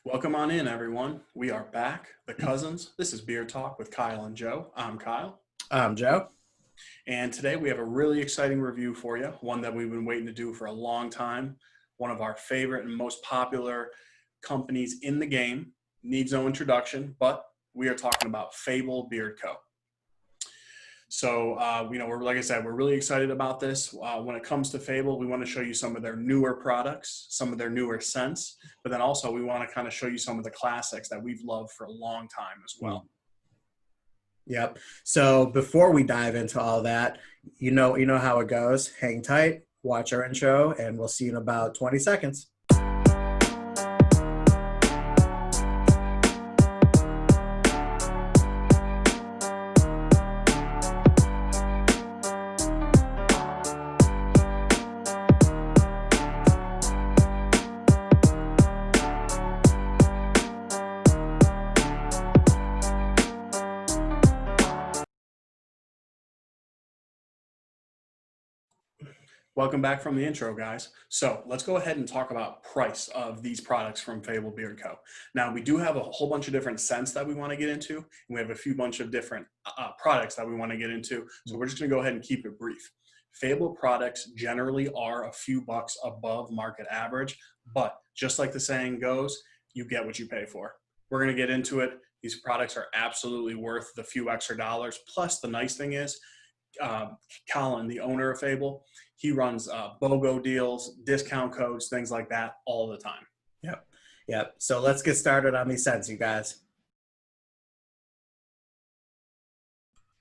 Welcome on in, everyone. We are back, the cousins. This is Beard Talk with Kyle and Joe. I'm Kyle. I'm Joe. And today we have a really exciting review for you, one that we've been waiting to do for a long time. One of our favorite and most popular companies in the game. Needs no introduction, but we are talking about Fable Beard Co. So, we're like I said, we're really excited about this. When it comes to Fable, we want to show you some of their newer products, some of their newer scents, but then also we want to kind of show you some of the classics that we've loved for a long time as well. Yep. So before we dive into all that, you know how it goes. Hang tight, watch our intro, and we'll see you in about 20 seconds. Welcome back from the intro, guys. So let's go ahead and talk about price of these products from Fable Beard Co. Now, we do have a whole bunch of different scents that we want to get into, and we have a few bunch of different products that we want to get into. So we're just going to go ahead and keep it brief. Fable products generally are a few bucks above market average, but just like the saying goes, you get what you pay for. We're going to get into it. These products are absolutely worth the few extra dollars. Plus, the nice thing is, Colin, the owner of Fable, he runs BOGO deals, discount codes, things like that all the time. Yep. So let's get started on these scents, you guys.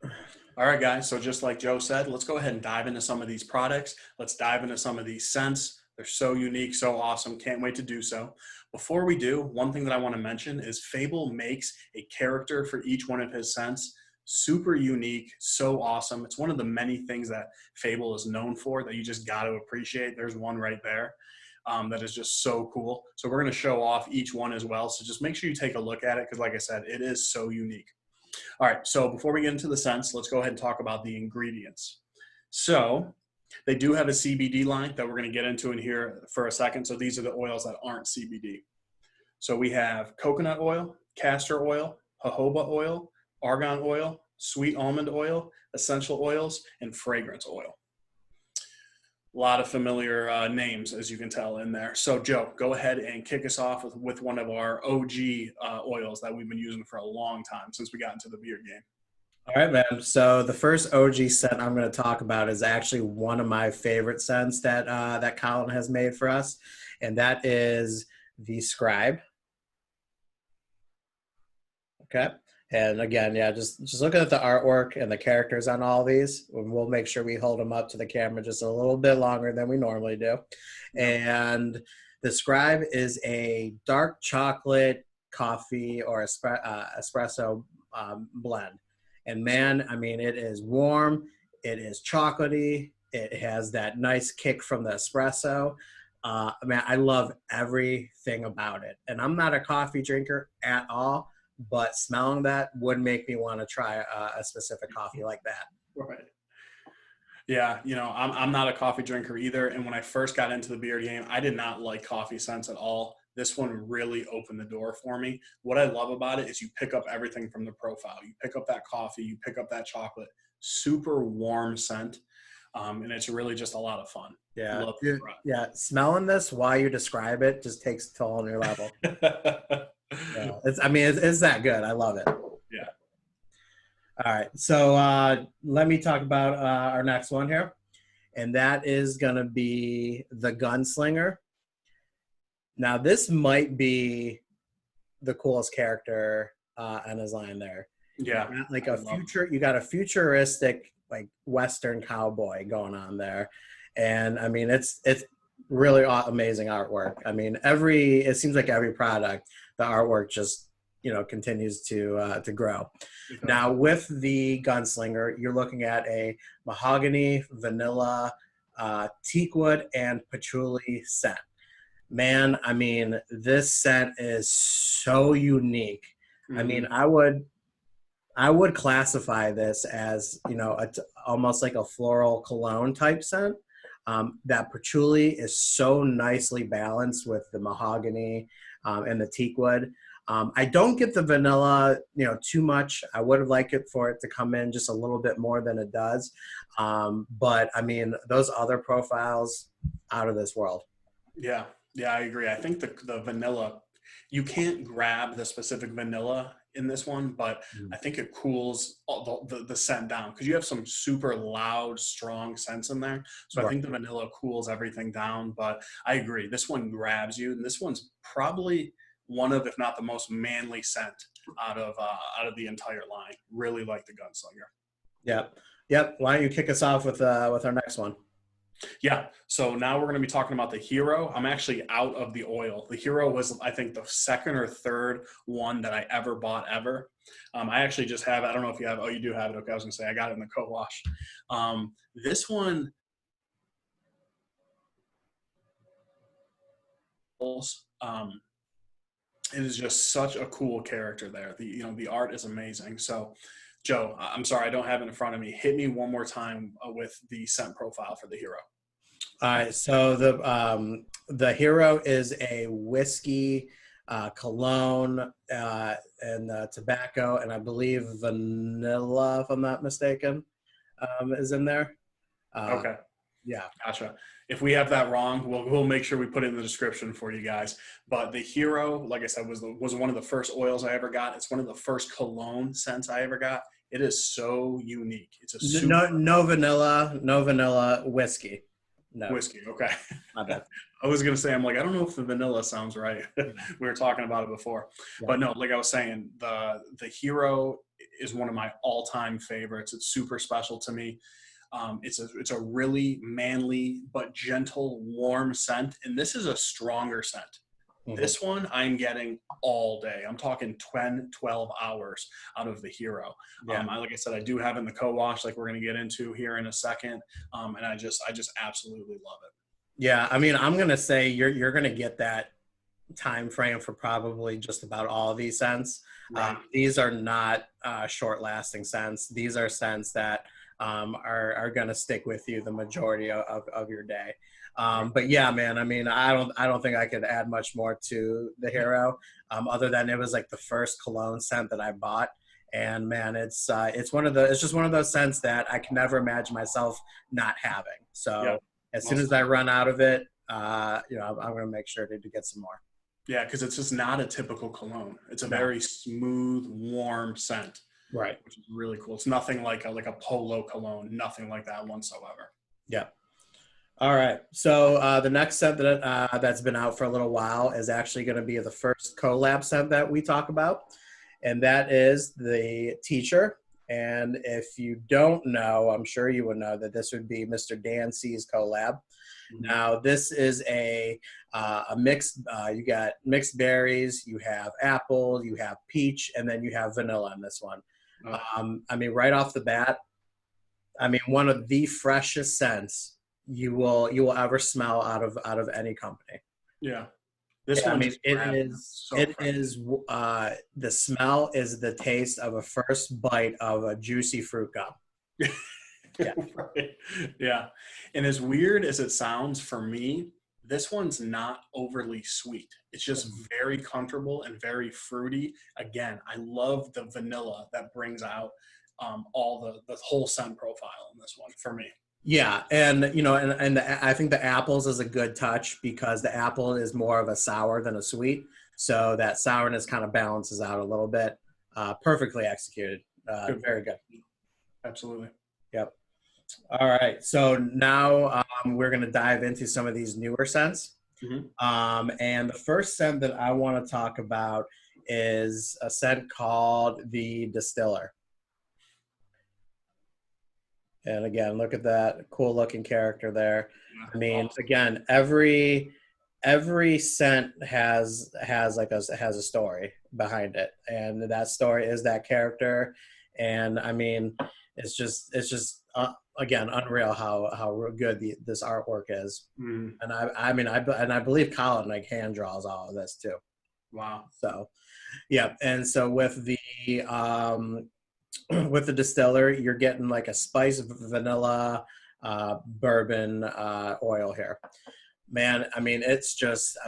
All right, guys. So just like Joe said, let's go ahead and dive into some of these products. Let's dive into some of these scents. They're so unique, so awesome. Can't wait to do so. Before we do, one thing that I want to mention is Fable makes a character for each one of his scents. Super unique, so awesome. It's one of the many things that Fable is known for that you just got to appreciate. There's one right there that is just so cool. So we're going to show off each one as well. So just make sure you take a look at it because, like I said, it is so unique. All right, so before we get into the scents, let's go ahead and talk about the ingredients. So they do have a CBD line that we're going to get into in here for a second. So these are the oils that aren't CBD. So we have coconut oil, castor oil, jojoba oil, argan oil, sweet almond oil, essential oils, and fragrance oil. A lot of familiar names, as you can tell in there. So, Joe, go ahead and kick us off with one of our OG oils that we've been using for a long time since we got into the beard game. All right, man. So the first OG scent I'm going to talk about is actually one of my favorite scents that Colin has made for us, and that is the Scribe. Okay. And again, yeah, just looking at the artwork and the characters on all these, we'll make sure we hold them up to the camera just a little bit longer than we normally do. And the Scribe is a dark chocolate coffee or espresso blend. And man, I mean, it is warm, it is chocolatey, it has that nice kick from the espresso. Man, I love everything about it. And I'm not a coffee drinker at all, but smelling that would make me want to try a specific coffee like that. Right. Yeah, I'm not a coffee drinker either. And when I first got into the beard game, I did not like coffee scents at all. This one really opened the door for me. What I love about it is you pick up everything from the profile. You pick up that coffee, you pick up that chocolate, super warm scent. And it's really just a lot of fun. Yeah. Yeah. Smelling this while you describe it just takes it to a whole new level. Yeah, it's that good. I love it. Yeah. All right. So let me talk about our next one here. And that is going to be the Gunslinger. Now, this might be the coolest character on his line there. Yeah. You got a futuristic, like, Western cowboy going on there. And I mean, it's really amazing artwork. I mean, it seems like every product, the artwork just, continues to grow. Okay. Now, with the Gunslinger, you're looking at a mahogany, vanilla, teakwood, and patchouli scent. Man, I mean, this scent is so unique. Mm-hmm. I mean, I would classify this as, almost like a floral cologne type scent. That patchouli is so nicely balanced with the mahogany and the teak wood. I don't get the vanilla, too much. I would have liked it for it to come in just a little bit more than it does. But I mean, those other profiles, out of this world. Yeah, yeah, I agree. I think the vanilla, you can't grab the specific vanilla in this one, but I think it cools all the scent down because you have some super loud, strong scents in there. So I think the vanilla cools everything down. But I agree, this one grabs you, and this one's probably one of, if not the most manly scent out of the entire line. Really like the Gunslinger. Yep. Why don't you kick us off with our next one? Yeah. So now we're going to be talking about the Hero. I'm actually out of the oil. The Hero was, I think, the second or third one that I ever bought ever. I actually just have, I don't know if you have, oh, you do have it. Okay. I was going to say, I got it in the co-wash. This one, it is just such a cool character there. The art is amazing. So Joe, I'm sorry, I don't have it in front of me. Hit me one more time with the scent profile for the Hero. All right, so the Hero is a whiskey, cologne, and tobacco, and I believe vanilla, if I'm not mistaken, is in there. Okay. Yeah. Gotcha. If we have that wrong, we'll make sure we put it in the description for you guys. But the Hero, like I said, was one of the first oils I ever got. It's one of the first cologne scents I ever got. It is so unique. It's a super no vanilla whiskey. No whiskey. Okay. My bad. I was gonna say, I'm like, I don't know if the vanilla sounds right. We were talking about it before, but no, like I was saying, the Hero is one of my all-time favorites. It's super special to me. It's a really manly but gentle, warm scent, and this is a stronger scent. This one I'm getting all day. I'm talking 10, 12 hours out of the Hero. Yeah. Like I said, I do have it in the co-wash, like we're going to get into here in a second, and I just absolutely love it. Yeah, I mean, I'm gonna say you're gonna get that time frame for probably just about all of these scents. Right. These are not short-lasting scents. These are scents that are going to stick with you the majority of your day. But yeah, man, I mean, I don't think I could add much more to the Hero, other than it was like the first cologne scent that I bought. And man, it's just one of those scents that I can never imagine myself not having. So as soon as I run out of it, I'm going to make sure to get some more. Yeah, because it's just not a typical cologne. It's a very smooth, warm scent. Right. Which is really cool. It's nothing like a polo cologne, nothing like that whatsoever. Yeah. All right. So the next scent that's been out for a little while is actually going to be the first collab scent that we talk about, and that is the Teacher. And if you don't know, I'm sure you would know that this would be Mr. Dan C's collab. Now, this is a mixed, you got mixed berries, you have apple, you have peach, and then you have vanilla in this one. I mean, right off the bat, I mean, one of the freshest scents you will ever smell out of any company. Yeah. This one, I mean, the smell is the taste of a first bite of a juicy fruit gum. Yeah. Right. Yeah. And as weird as it sounds for me, this one's not overly sweet. It's just very comfortable and very fruity. Again, I love the vanilla that brings out all the whole scent profile in this one for me. Yeah, and I think the apples is a good touch because the apple is more of a sour than a sweet, so that sourness kind of balances out a little bit. Perfectly executed. Very good. Absolutely. Yep. All right, so now we're going to dive into some of these newer scents. And the first scent that I want to talk about is a scent called the Distiller. And again, look at that cool looking character there. I mean, again, every scent has a story behind it, and that story is that character. And I mean, it's just again unreal how good this artwork is. And I believe Colin like hand draws all of this too. Wow. So yeah, and so with the Distiller, you're getting like a spice of vanilla, bourbon oil here. Man, I mean, it's just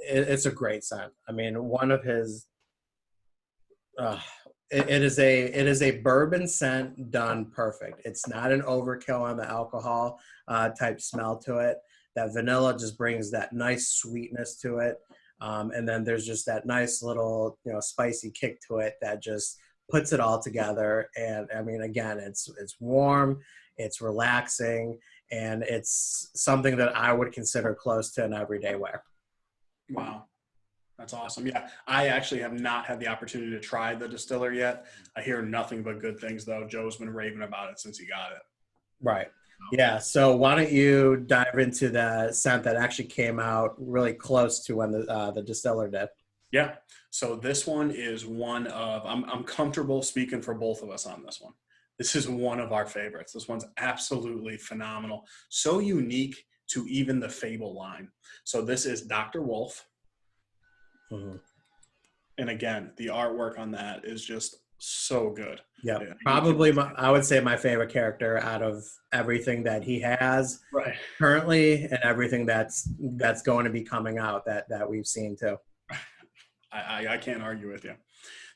it's a great scent. I mean, one of his, uh, it is a bourbon scent done perfect. It's not an overkill on the alcohol type smell to it. That vanilla just brings that nice sweetness to it. And then there's just that nice little, spicy kick to it that just puts it all together. And I mean, again, it's warm, it's relaxing, and it's something that I would consider close to an everyday wear. Wow. That's awesome. Yeah, I actually have not had the opportunity to try the distiller yet. I hear nothing but good things, though. Joe's been raving about it since he got it. Right. Yeah. So why don't you dive into the scent that actually came out really close to when the distiller did? Yeah. So this one is I'm comfortable speaking for both of us on this one. This is one of our favorites. This one's absolutely phenomenal. So unique to even the Fable line. So this is Dr. Wolf. Mm-hmm. And again, the artwork on that is just so good. Yeah, Yeah, probably I would say my favorite character out of everything that he has right. currently and everything that's going to be coming out that we've seen too. I can't argue with you.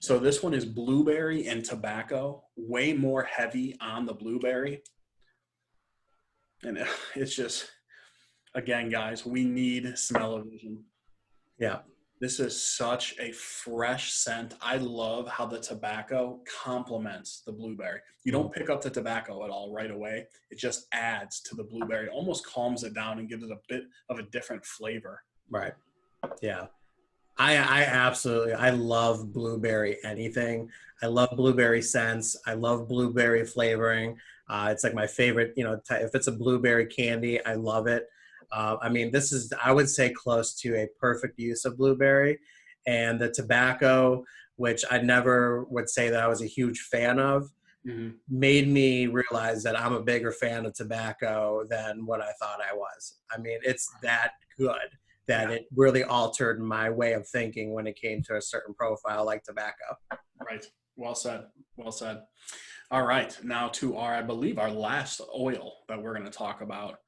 So this one is blueberry and tobacco, way more heavy on the blueberry. And it's just, again, guys, we need smell-o-vision. Yeah. This is such a fresh scent. I love how the tobacco complements the blueberry. You don't pick up the tobacco at all right away. It just adds to the blueberry, almost calms it down and gives it a bit of a different flavor. Right. Yeah. I absolutely, I love blueberry anything. I love blueberry scents. I love blueberry flavoring. It's like my favorite, if it's a blueberry candy, I love it. I mean, this is, I would say, close to a perfect use of blueberry. And the tobacco, which I never would say that I was a huge fan of, made me realize that I'm a bigger fan of tobacco than what I thought I was. I mean, it's that good that it really altered my way of thinking when it came to a certain profile like tobacco. Right. Well said. Well said. All right. Now to I believe, our last oil that we're going to talk about.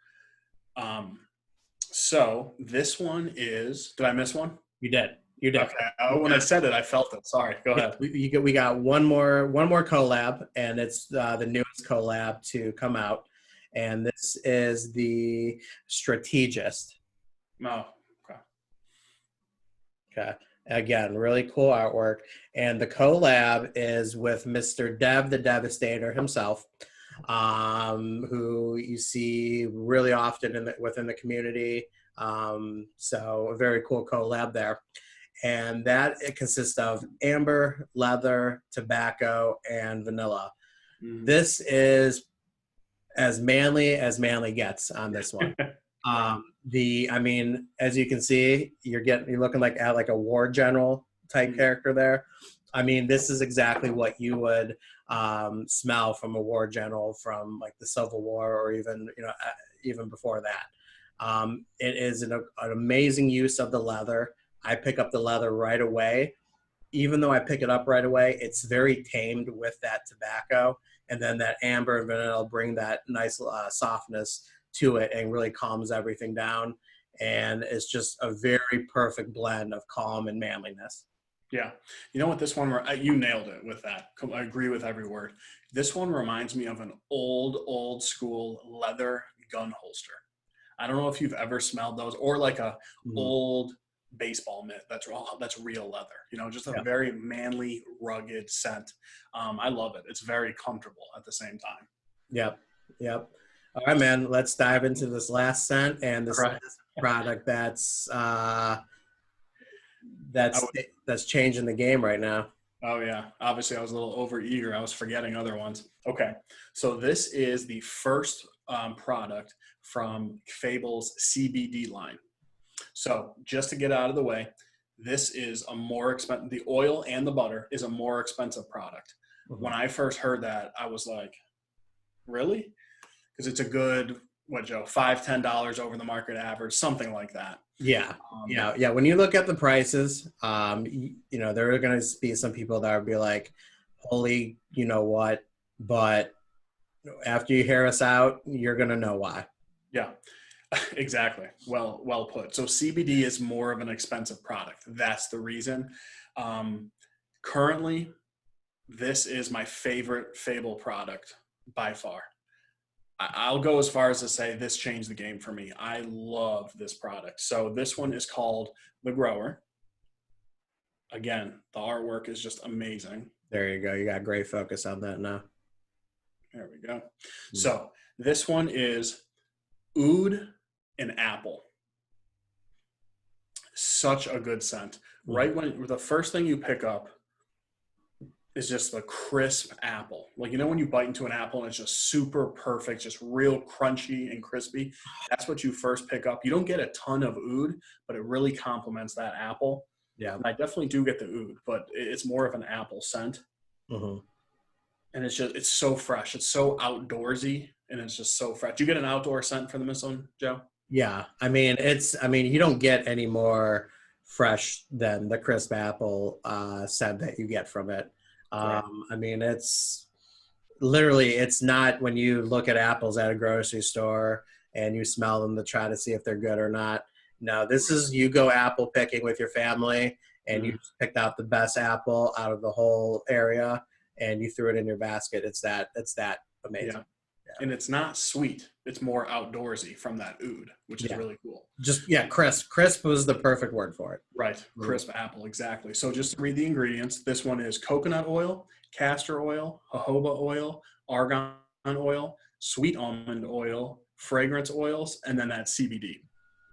So this one is, did I miss one? You did. You did. Okay. When I said it, I felt it. Sorry. Go ahead. We got one more collab, and it's the newest collab to come out. And this is the Strategist. Oh, okay. Okay. Again, really cool artwork. And the collab is with Mr. Dev the Devastator himself, who you see really often within the community. So a very cool collab there. And that it consists of amber, leather, tobacco, and vanilla. This is as manly gets on this one. I mean, as you can see, you're looking like a war general type character there. I mean, this is exactly what you would smell from a war general from like the Civil War, or even before that. It is an amazing use of the leather. I pick up the leather right away. Even though I pick it up right away, it's very tamed with that tobacco, and then that amber and vanilla bring that nice softness to it and really calms everything down. And it's just a very perfect blend of calm and manliness. Yeah. You know what, this one, you nailed it with that. I agree with every word. This one reminds me of an old school leather gun holster. I don't know if you've ever smelled those, or like a old baseball mitt that's real leather, just a very manly, rugged scent. I love it. It's very comfortable at the same time. Yep. All right, man, let's dive into this last scent and this product that's changing the game right now. Oh yeah, obviously I was a little over eager. I was forgetting other ones. Okay, so this is the first product from Fable's CBD line. So just to get out of the way, this is a more expensive, the oil and the butter is a more expensive product. When I first heard that, I was like, really? Because it's a good, Joe, $5-10 over the market average, something like that. Yeah. When you look at the prices, there are going to be some people that would be like, holy, you know what? But after you hear us out, you're going to know why. Yeah. Exactly. Well put. So CBD is more of an expensive product. That's the reason. Um, Currently, this is my favorite Fable product by far. I'll go as far as to say this changed the game for me. I love this product. So this one is called The Grower. Again, the artwork is just amazing. There you go. You got great focus on that now. There we go. So this one is oud and apple. Such a good scent. Right when the first thing you pick up is just the crisp apple. Like, you know, when you bite into an apple and it's just super perfect, just real crunchy and crispy. That's what you first pick up. You don't get a ton of oud, but it really complements that apple. Yeah. And I definitely do get the oud, but it's more of an apple scent. Mm-hmm. And it's so fresh. It's so outdoorsy, and it's just so fresh. Do you get an outdoor scent for the Michelin, Joe? Yeah. I mean, you don't get any more fresh than the crisp apple scent that you get from it. Right. I mean, it's literally, it's not when you look at apples at a grocery store and you smell them to try to see if they're good or not. No, this is, you go apple picking with your family and you picked out the best apple out of the whole area and you threw it in your basket. It's that amazing. Yeah. And it's not sweet. It's more outdoorsy from that oud, which is really cool. Just, yeah, crisp. Crisp was the perfect word for it. Right. Crisp apple. Exactly. So just to read the ingredients, this one is coconut oil, castor oil, jojoba oil, argan oil, sweet almond oil, fragrance oils, and then that CBD.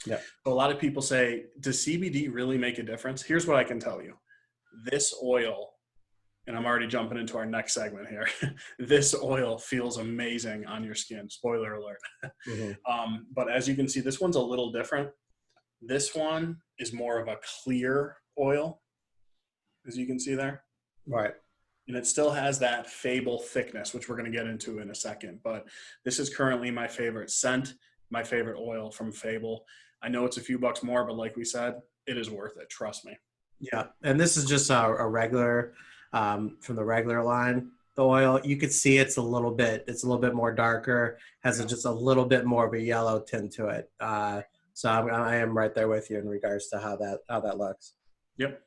Yeah. So a lot of people say, does CBD really make a difference? Here's what I can tell you. This oil, and I'm already jumping into our next segment here. This oil feels amazing on your skin. Spoiler alert. But as you can see, this one's a little different. This one is more of a clear oil, as you can see there. Right. And it still has that Fable thickness, which we're going to get into in a second. But this is currently my favorite scent, my favorite oil from Fable. I know it's a few bucks more, but like we said, it is worth it. Trust me. Yeah. And this is just a regular, from the regular line, the oil. You could see it's a little bit more darker, has just a little bit more of a yellow tint to it. So I am right there with you in regards to how that looks. Yep.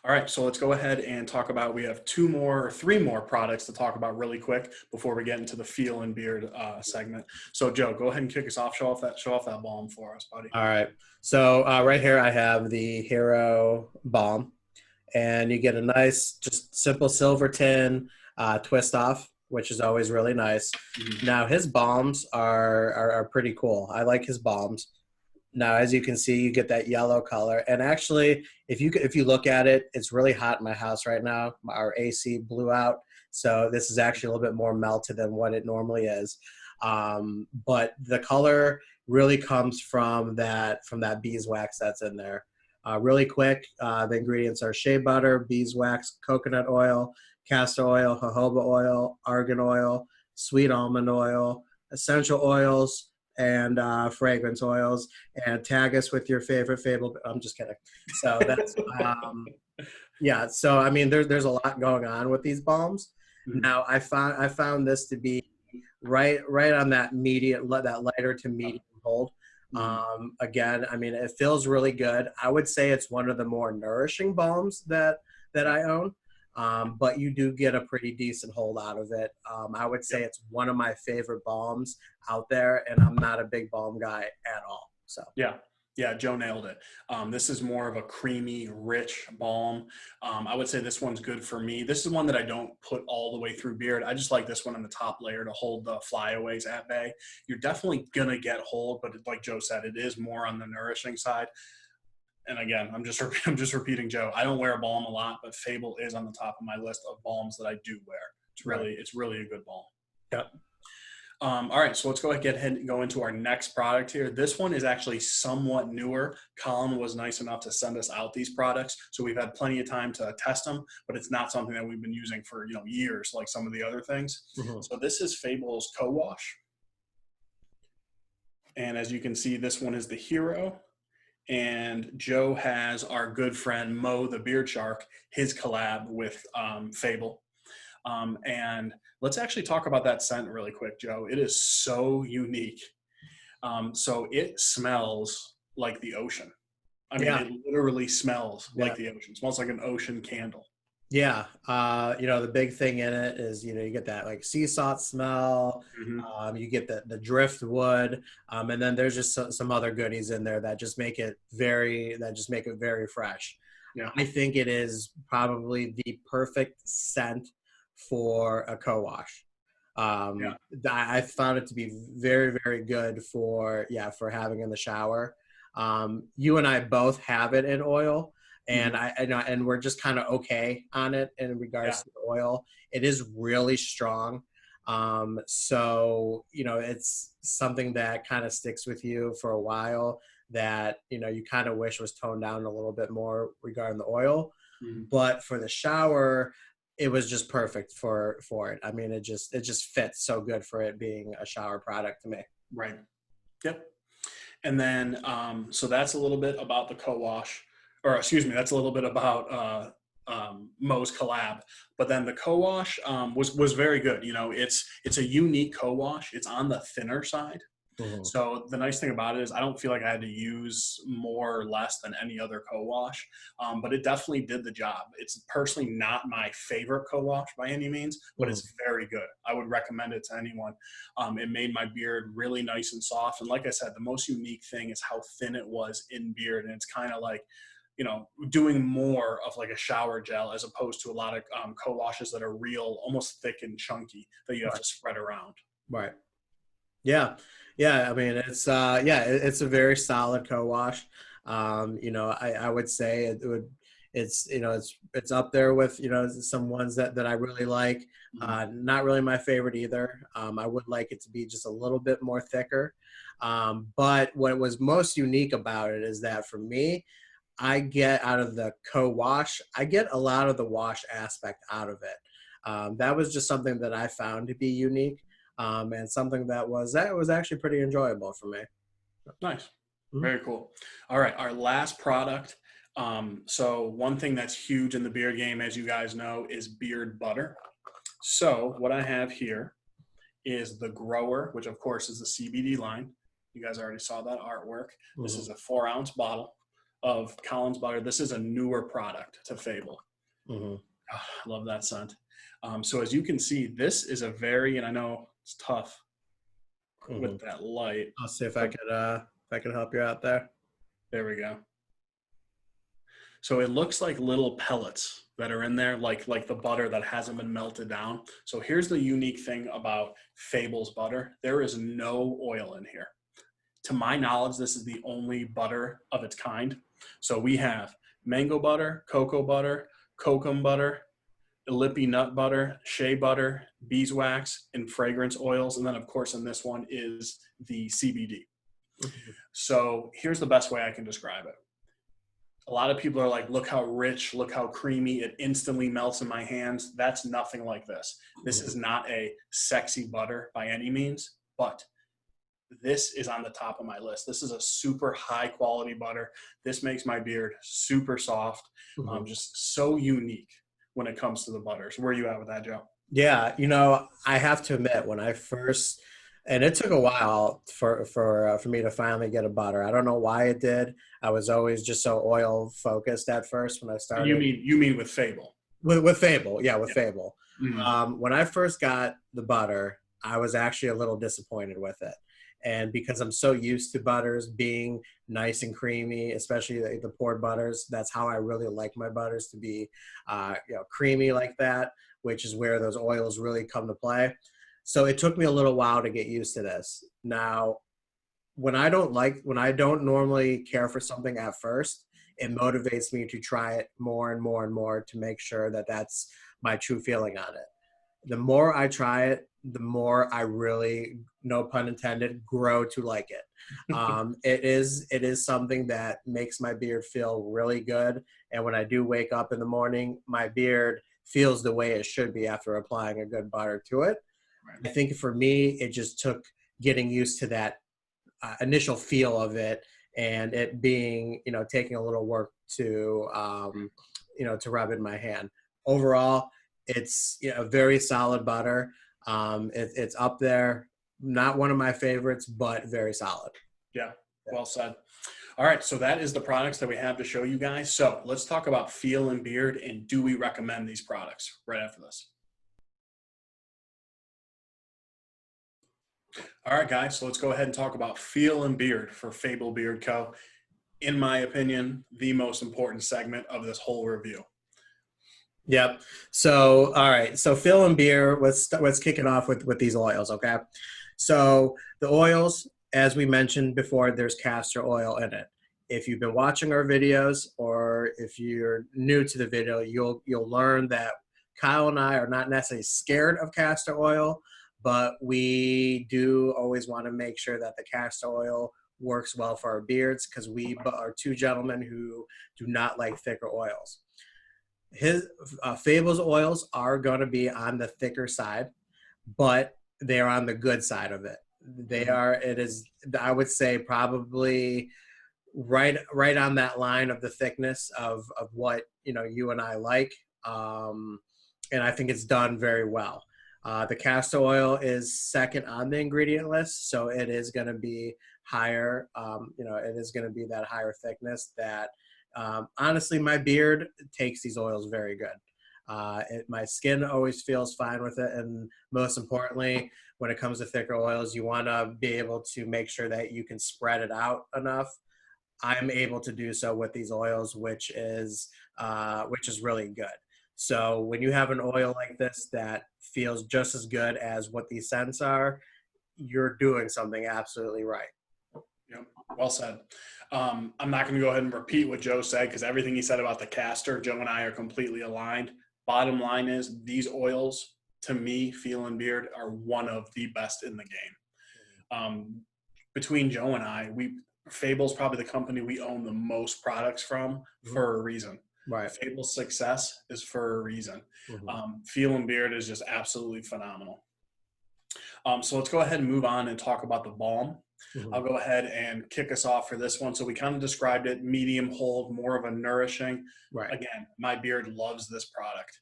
All right, so let's go ahead and talk about, we have three more products to talk about really quick before we get into the feel and beard segment. So Joe, go ahead and kick us off. Show off that balm for us, buddy. All right. So right here I have the Hero Balm, and you get a nice, just simple silver tin twist off, which is always really nice. Now his balms are pretty cool. I like his balms. Now, as you can see, you get that yellow color. And actually, if you look at it, it's really hot in my house right now. Our AC blew out. So this is actually a little bit more melted than what it normally is. But the color really comes from that beeswax that's in there. Really quick, the ingredients are shea butter, beeswax, coconut oil, castor oil, jojoba oil, argan oil, sweet almond oil, essential oils, and fragrance oils, and tag us with your favorite Fable. I'm just kidding. So that's yeah. So I mean, there's a lot going on with these balms. Now I found this to be right on that lighter to medium hold. Again, I mean, it feels really good. I would say it's one of the more nourishing balms that I own. But you do get a pretty decent hold out of it. I would say it's one of my favorite balms out there, and I'm not a big balm guy at all. So yeah, Joe nailed it. This is more of a creamy, rich balm. I would say this one's good for me. This is one that I don't put all the way through beard. I just like this one on the top layer to hold the flyaways at bay. You're definitely gonna get hold, but like Joe said, it is more on the nourishing side. And again, I'm just repeating Joe. I don't wear a balm a lot, but Fable is on the top of my list of balms that I do wear. It's really a good balm. Yep. All right, so let's go ahead and go into our next product here. This one is actually somewhat newer. Colin was nice enough to send us out these products, so we've had plenty of time to test them, but it's not something that we've been using for years like some of the other things. So this is Fable's Co-Wash. And as you can see, this one is the Hero. And Joe has our good friend Mo the Beard Shark, his collab with Fable. And let's actually talk about that scent really quick, Joe. It is so unique. So it smells like the ocean. I mean, Yeah, it literally smells yeah. like the ocean. It smells like an ocean candle. Yeah, the big thing in it is, you get that like sea salt smell, Hmm. you get the driftwood, and then there's just some other goodies in there that just make it very fresh. Yeah. I think it is probably the perfect scent for a co-wash. Yeah. I found it to be very, very good for having in the shower. You and I both have it in oil, and Hmm. and we're just kind of okay on it in Yeah. regards to the oil. It is really strong. So it's something that kind of sticks with you for a while that you kind of wish was toned down a little bit more regarding the oil. Hmm. But for the shower, it was just perfect for it. I mean, it just fits so good for it being a shower product to me. Right. Yep. And then, so that's a little bit about the co-wash, or excuse me, that's a little bit about Mo's collab. But then the co-wash was very good. It's a unique co-wash. It's on the thinner side. Mhm. So the nice thing about it is I don't feel like I had to use more or less than any other co-wash, but it definitely did the job. It's personally not my favorite co-wash by any means, but Mhm. it's very good. I would recommend it to anyone. It made my beard really nice and soft. And like I said, the most unique thing is how thin it was in beard. And it's kind of like, doing more of like a shower gel as opposed to a lot of co-washes that are real, almost thick and chunky that you have Right. to spread around. Right. Yeah. Yeah. I mean, it's a very solid co-wash. I would say it's up there with, some ones that I really like. Mhm. Not really my favorite either. I would like it to be just a little bit more thicker. But what was most unique about it is that for me, I get out of the co-wash, I get a lot of the wash aspect out of it. That was just something that I found to be unique, and something that was actually pretty enjoyable for me. Nice. Mhm. Very cool. All right, our last product. So one thing that's huge in the beard game, as you guys know, is beard butter. So what I have here is the grower, which of course is the CBD line. You guys already saw that artwork. This Mhm. is a 4-ounce bottle of Collins butter. This is a newer product to Fable. Mhm. Oh, I love that scent. So as you can see, this is a very, and I know it's tough with Mhm. that light, I'll see but if I could help you out there. there we go. So it looks like little pellets that are in there, like the butter that hasn't been melted down. So here's the unique thing about Fable's butter. There is no oil in here. To my knowledge, this is the only butter of its kind. So we have mango butter, cocoa butter, kokum butter, lippy nut butter, shea butter, beeswax, and fragrance oils. And then, of course, in this one is the CBD. Mhm. So here's the best way I can describe it. A lot of people are like, look how rich, look how creamy, it instantly melts in my hands. That's nothing like this. This is Mhm. not a sexy butter by any means, but this is on the top of my list. This is a super high quality butter. This makes my beard super soft, Mhm. just so unique when it comes to the butters. Where are you at with that, Joe? Yeah, I have to admit when I first, and it took a while for me to finally get a butter. I don't know why it did. I was always just so oil focused at first when I And you started mean you mean with Fable? with Fable. Yeah, with Yeah. Fable. Mhm. When I first got the butter, I was actually a little disappointed with it. And because I'm so used to butters being nice and creamy, especially the poured butters, that's how I really like my butters to be, creamy like that, which is where those oils really come to play. So it took me a little while to get used to this. Now, when I don't normally care for something at first, it motivates me to try it more and more and more to make sure that that's my true feeling on it. The more I try it, the more I really, no pun intended, grow to like it. It is something that makes my beard feel really good. And when I do wake up in the morning, my beard feels the way it should be after applying a good butter to it. Right. I think for me, it just took getting used to that initial feel of it, and it being, taking a little work to rub in my hand. Overall, it's a very solid butter. It's up there. not one of my favorites, but very solid. Yeah, well said. All right, so that is the products that we have to show you guys. So let's talk about Feel and Beard, and do we recommend these products right after this. All right, guys, so let's go ahead and talk about Feel and Beard for Fable Beard Co. In my opinion, the most important segment of this whole review. Yep. So, all right. So, Phil and Beer, let's kick it off with these oils, okay? So, the oils, as we mentioned before, there's castor oil in it. If you've been watching our videos, or if you're new to the video, you'll learn that Kyle and I are not necessarily scared of castor oil, but we do always want to make sure that the castor oil works well for our beards, because we are two gentlemen who do not like thicker oils. His Fable's oils are going to be on the thicker side, but they are on the good side of it. It is, I would say, probably right on that line of the thickness of what, you and I like. And I think it's done very well. The castor oil is second on the ingredient list, so it is going to be higher. It is going to be that higher thickness that, honestly, my beard takes these oils very good. My skin always feels fine with it. And most importantly, when it comes to thicker oils, you want to be able to make sure that you can spread it out enough. I'm able to do so with these oils, which is really good. So when you have an oil like this that feels just as good as what these scents are, you're doing something absolutely right. Yep. Well said. I'm not going to go ahead and repeat what Joe said, because everything he said about the castor, Joe and I are completely aligned. Bottom line is, these oils, to me, Feel and Beard, are one of the best in the game. Between Joe and I, Fable's probably the company we own the most products from for a reason. Right. Fable's success is for a reason. Mm-hmm. Feel and Beard is just absolutely phenomenal. So let's go ahead and move on and talk about the balm. Mm-hmm. I'll go ahead and kick us off for this one. So we kind of described it, medium hold, more of a nourishing. Right. Again, my beard loves this product.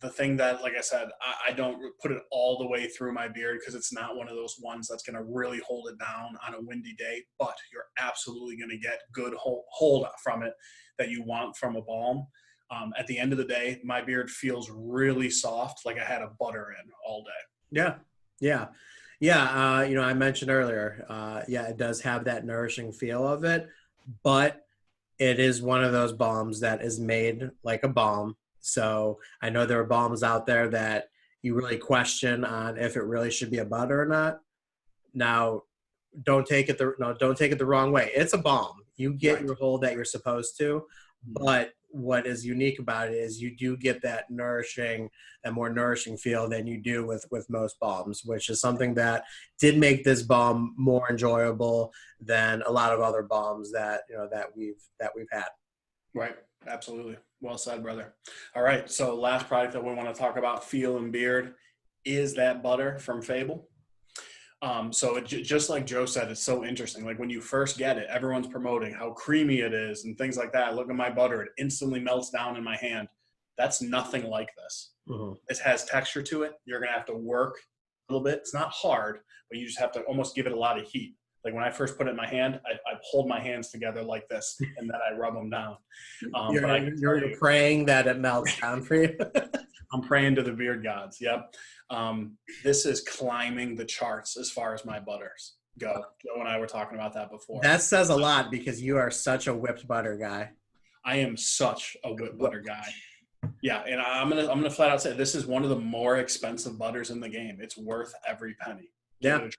The thing that, like I said, I don't put it all the way through my beard, because it's not one of those ones that's going to really hold it down on a windy day, but you're absolutely going to get good hold from it that you want from a balm. At the end of the day, my beard feels really soft, like I had a butter in all day. Yeah. Yeah. Yeah. I mentioned earlier, it does have that nourishing feel of it, but it is one of those balms that is made like a balm. So I know there are balms out there that you really question on if it really should be a butter or not. Now, don't take it the wrong way. It's a balm. You get your hold that you're supposed to, but what is unique about it is you do get that more nourishing feel than you do with most balms, which is something that did make this balm more enjoyable than a lot of other balms that we've had. Right. Absolutely. Well said, brother. All right. So last product that we want to talk about, Feel and Beard, is that butter from Fable. So just like Joe said, it's so interesting. Like when you first get it, everyone's promoting how creamy it is and things like that. Look at my butter. It instantly melts down in my hand. That's nothing like this. Mm-hmm. It has texture to it. You're going to have to work a little bit. It's not hard, but you just have to almost give it a lot of heat. Like when I first put it in my hand, I hold my hands together like this, and then I rub them down. You're praying that it melts down for you. I'm praying to the beard gods. Yep. This is climbing the charts as far as my butters go. Joe and I were talking about that before. That says a lot, because you are such a whipped butter guy. I am such a whipped butter guy. Yeah, and I'm gonna flat out say this is one of the more expensive butters in the game. It's worth every penny. Yeah.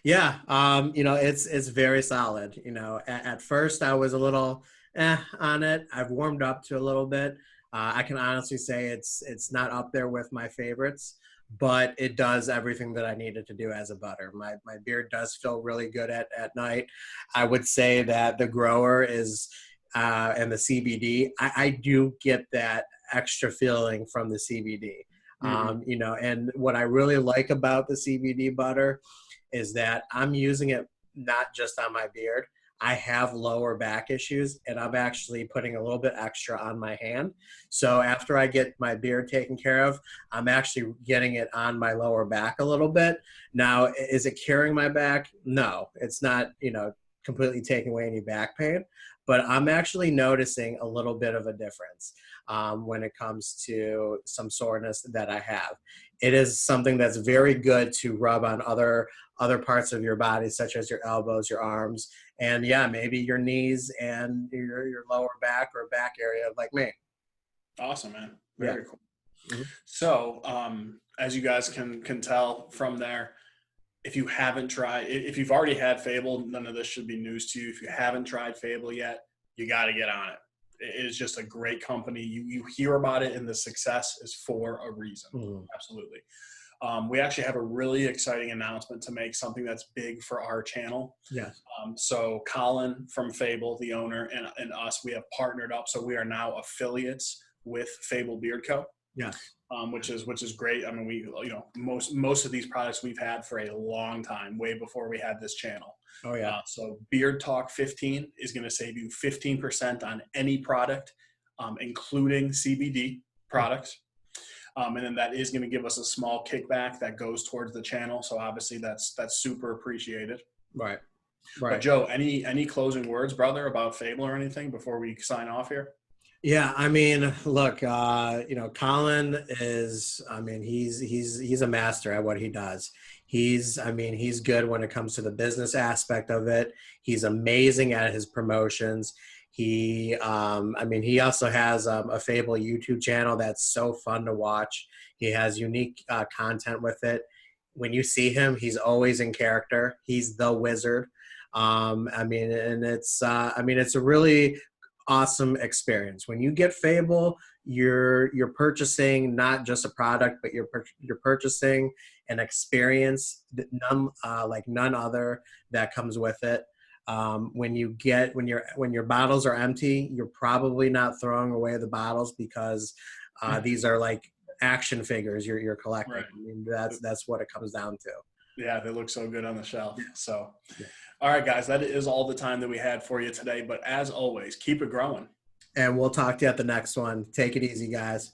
It's very solid. At first I was a little on it. I've warmed up to a little bit. I can honestly say it's not up there with my favorites, but it does everything that I needed to do as a butter. My beard does feel really good at night. I would say that the grower is and the CBD, I do get that extra feeling from the CBD. Mm-hmm. And what I really like about the CBD butter is that I'm using it not just on my beard. I have lower back issues, and I'm actually putting a little bit extra on my hand. So after I get my beard taken care of, I'm actually getting it on my lower back a little bit. Now, is it curing my back? No, it's not, completely taking away any back pain, but I'm actually noticing a little bit of a difference when it comes to some soreness that I have. It is something that's very good to rub on other parts of your body, such as your elbows, your arms, and yeah, maybe your knees and your lower back or back area, like me. Awesome, man. Yeah. Very cool. Mhm. So, as you guys can tell from there, if you haven't tried, if you've already had Fable, none of this should be news to you. If you haven't tried Fable yet, you got to get on it. It is just a great company. You hear about it, and the success is for a reason. Mhm. Absolutely. We actually have a really exciting announcement to make, something that's big for our channel. Yes. So Colin from Fable, the owner, and us, we have partnered up. So we are now affiliates with Fable Beard Co. Yes. Which is great. I mean, most of these products we've had for a long time, way before we had this channel. Oh yeah. So Beard Talk 15 is going to save you 15% on any product, including CBD products. And then that is going to give us a small kickback that goes towards the channel. So obviously that's super appreciated. Right. But Right. Joe, any closing words, brother, about Fable or anything before we sign off here? Yeah, I mean, look, Colin is, I mean, he's a master at what he does. He's good when it comes to the business aspect of it. He's amazing at his promotions. He also has a Fable YouTube channel that's so fun to watch. He has unique content with it. When you see him, he's always in character. He's the wizard. It's a really awesome experience. When you get Fable, you're purchasing not just a product, but you're purchasing an experience that none other that comes with it. When your bottles are empty, you're probably not throwing away the bottles because these are like action figures you're collecting. Right. I mean, that's what it comes down to. Yeah, they look so good on the shelf. So, Yeah. all right, guys, that is all the time that we had for you today. But as always, keep it growing. And we'll talk to you at the next one. Take it easy, guys.